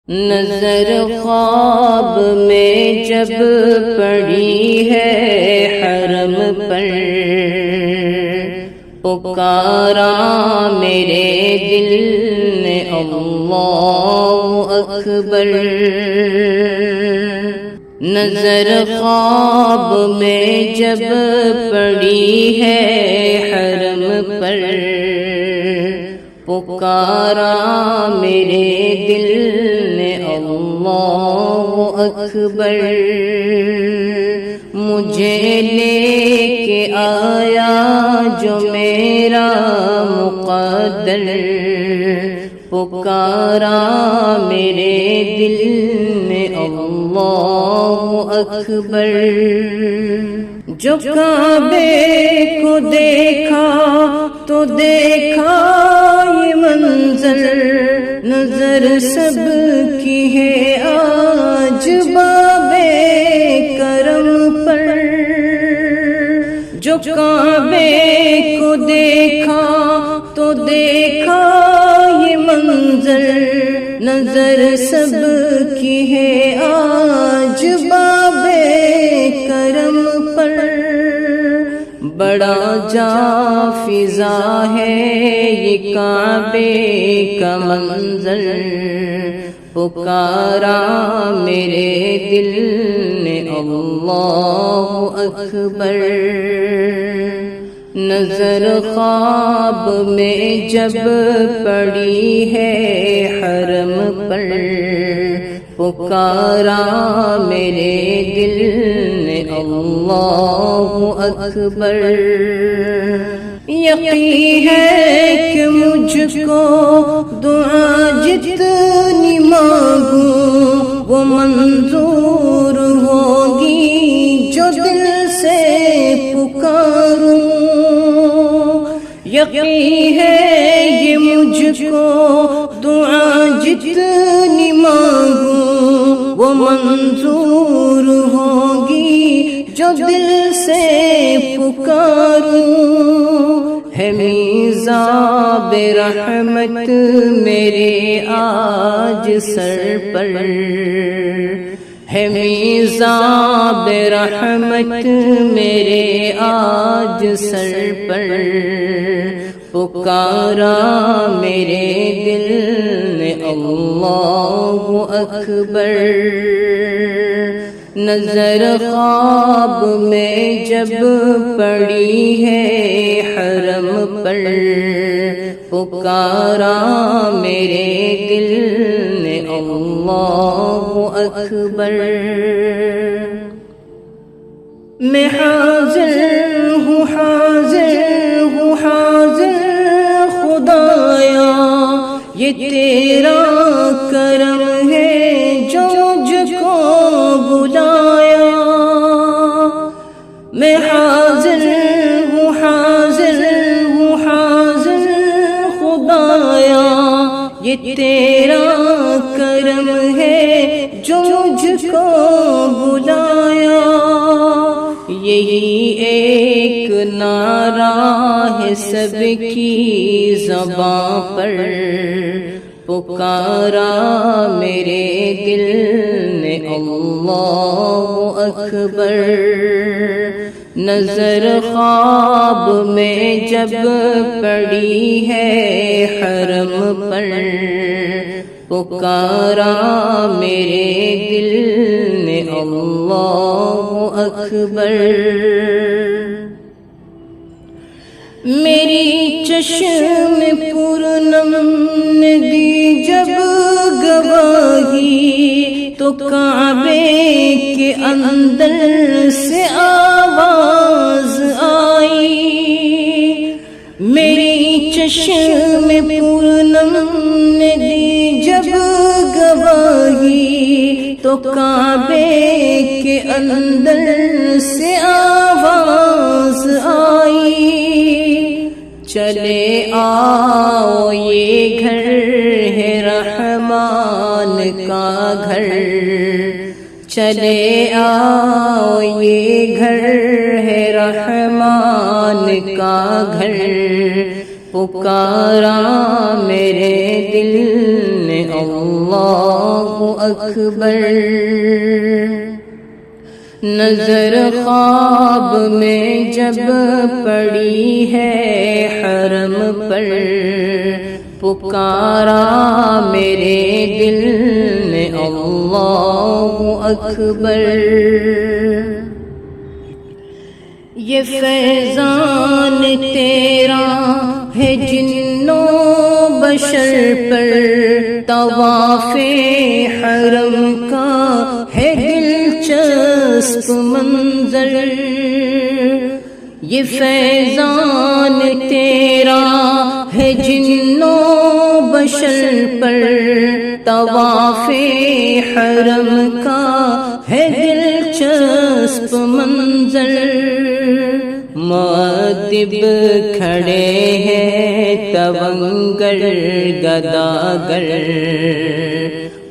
نظر خواب میں جب پڑی ہے حرم پر، پکارا میرے دل نے اللہ اکبر۔ نظر خواب میں جب پڑی ہے حرم پر، پکارا میرے دل نے اللہ اکبر۔ مجھے لے کے آیا جو میرا مقدر، پکارا میرے دل نے اللہ اکبر۔ جو کعبے کو دیکھا تو دیکھا یہ منظر، نظر سب کی ہے آج بابے کرم پر۔ جو کعبے کو دیکھا تو دیکھا یہ منظر، نظر سب کی ہے آج بابے کرم پر۔ بڑا جافزا ہے یہ کعبے کا منظر، پکارا میرے دل نے اللہ اکبر۔ نظر خواب میں جب پڑی ہے حرم پر، پکارا میرے دل نے اللہ اکبر۔ یقین ہے کہ مجھ کو دعا جتنی مانگوں وہ منظور ہوگی جو دل سے پکاروں۔ یقین ہے یہ مجھ کو دعا جتنی مانگوں وہ منظور ہوگی جو دل سے پکاروں۔ ہے میزاب رحمت میرے آج سر پر، ہے میزاب رحمت میرے آج سر پر، پکارا میرے دل نے اللہ اکبر۔ نظر خواب میں جب پڑی ہے حرم پر، پکارا میرے دل نے اللہ اکبر۔ میں حاضر ہوں حاضر ہوں حاضر خدایا، یہ تیرا کرم ہے جو مجھ کو بلایا۔ میں حاضر ہوں حاضر ہوں حاضر خدایا، یہ تیرا کرم ہے جو مجھ کو بلایا۔ یہی ایک نعرہ ہے سب کی زباں پر، پکارا میرے دل نے اللہ اکبر۔ نظر خواب میں جب پڑی ہے حرم پر، پکارا میرے دل نے اللہ اکبر۔ میری چشم پرنم نے دی جب گواہی، تو کعبے کے اندر سے آواز آئی۔ میری چشم پرنم نے دی جب گواہی، تو کعبے کے اندر سے آواز آئی۔ چلے آؤ یہ گھر ہے رحمان کا گھر، چلے آؤ یہ گھر ہے رحمان کا گھر، پکارا میرے دل نے اللہ اکبر۔ نظر خواب میں جب پڑی ہے حرم پر، پکارا میرے دل نے اللہ اکبر۔ یہ فیضان تیرا ہے جنوں بشر پر، طواف حرم کا ہے دلچسپ منظر۔ یہ فیضان تیرا ہے جنوں بشر پر، طواف حرم کا ہے دلچسپ منظر۔ مؤدب کھڑے ہیں تونگر گداگر،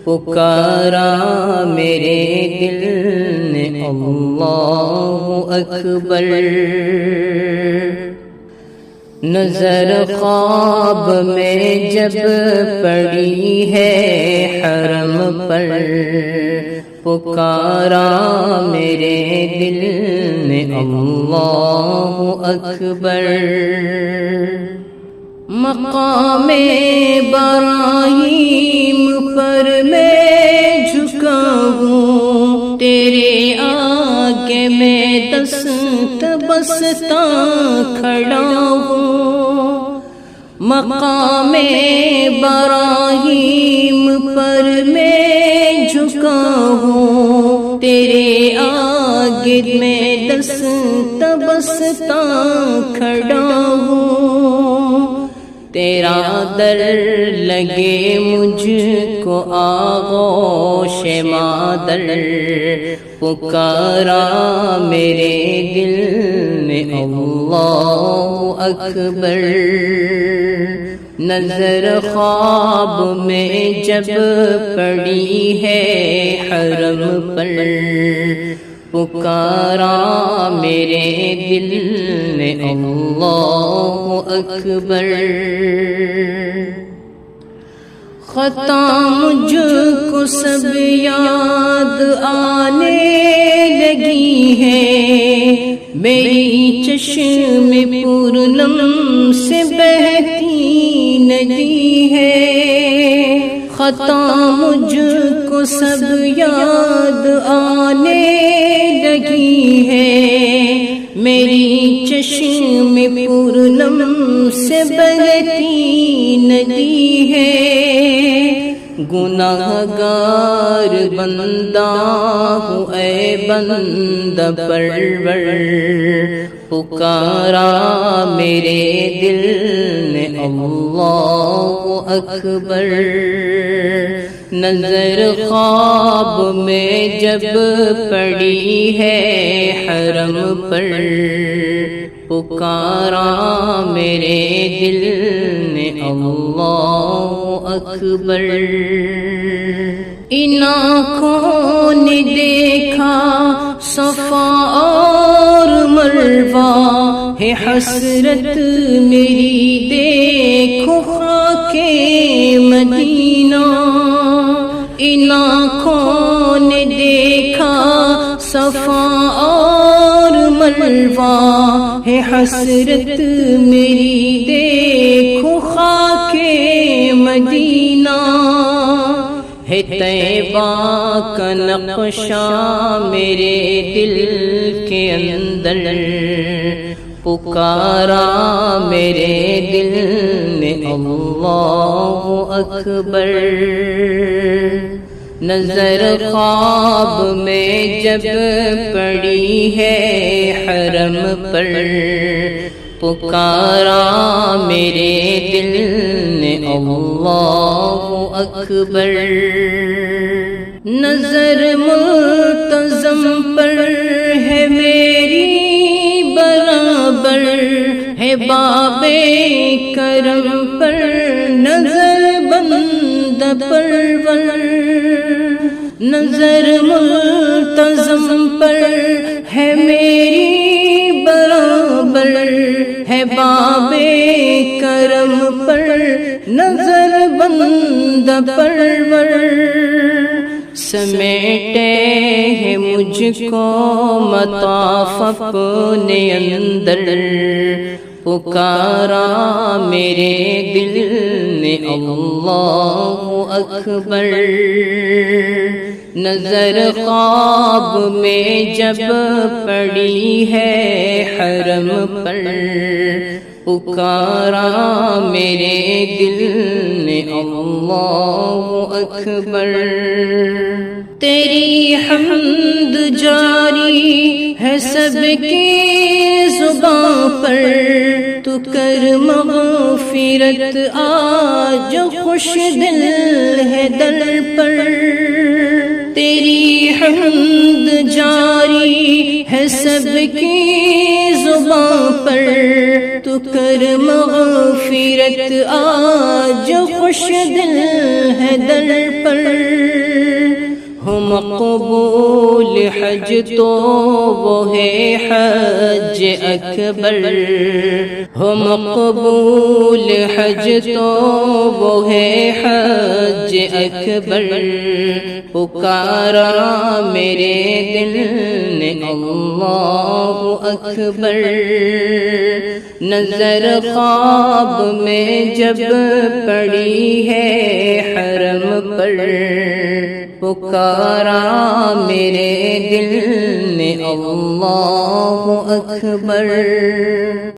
پکارا میرے دل نے اللہ اکبر۔ نظر خواب میں جب پڑی ہے حرم پر، پکارا میرے دل نے اللہ اکبر۔ مقام ابراہیم پر میں جھکا ہوں، تیرے آگے میں دست بستہ کھڑا ہوں۔ مقام ابراہیم پر میں جھکا ہوں، تیرے آگے میں دست بستہ کھڑا ہوں۔ تیرا در لگے مجھ کو آغوش مادر، پکارا میرے دل نے اللہ اکبر۔ نظر خواب میں جب پڑی ہے حرم پر، پکارا میرے دل نے اللہ اکبر۔ خطا مجھ کو سب یاد آنے لگی ہے، میری چشم پورنم سے بہتی ندی ہے۔ خطا مجھ کو سب یاد آنے لگی ہے، میری چشم پورنم سے بہتی ندی ہے۔ گناہگار بندہ ہوں اے بندہ پرور، پکارا میرے دل نے اللہ اکبر۔ نظر خواب میں جب پڑی ہے حرم پر، پکارا میرے دل نے اللہ اکبر۔ ان آنکھوں نے دیکھا صفا اور مروہ، ہے حسرت میری دیکھو خاک مدینہ۔ ان آنکھوں نے دیکھا صفا اور مروہ، ہے حسرت میری دیکھو خاک مدینہ۔ ہے طیبہ کا نقشہ میرے دل کے اندر، پکارا میرے دل نے اللہ اکبر۔ نظر خواب میں جب پڑی ہے حرم پر، پکارا میرے دل نے اللہ اکبر۔ نظر ملتزم پر ہے میری برابر، ہے باب کرم پر نظر بند پرور۔ نظر ملتزم پر ہے میری برابر، ہے باب کرم پر نظر بند پرور سمیٹے ہیں مجھ کو مطاف اپنے اندر پکارا میرے دل نے اللہ اکبر نظر خواب میں جب پڑی ہے حرم پر پکارا میرے دل نے اللہ اکبر تیری حمد جاری ہے سب کی زباں پر تو کر مغفرت آج خوش دل ہے در پر تیری حمد جاری ہے سب کی زباں پر تو کر مغفرت آج خوش دل ہے در پر ہو مقبول حج تو وہ ہے حج اکبر ہو مقبول حج تو وہ ہے حج اکبر پکارا میرے دل نے اللہ اکبر نظر خواب میں جب پڑی ہے حرم پر پکارا میرے دل نے اللہ اکبر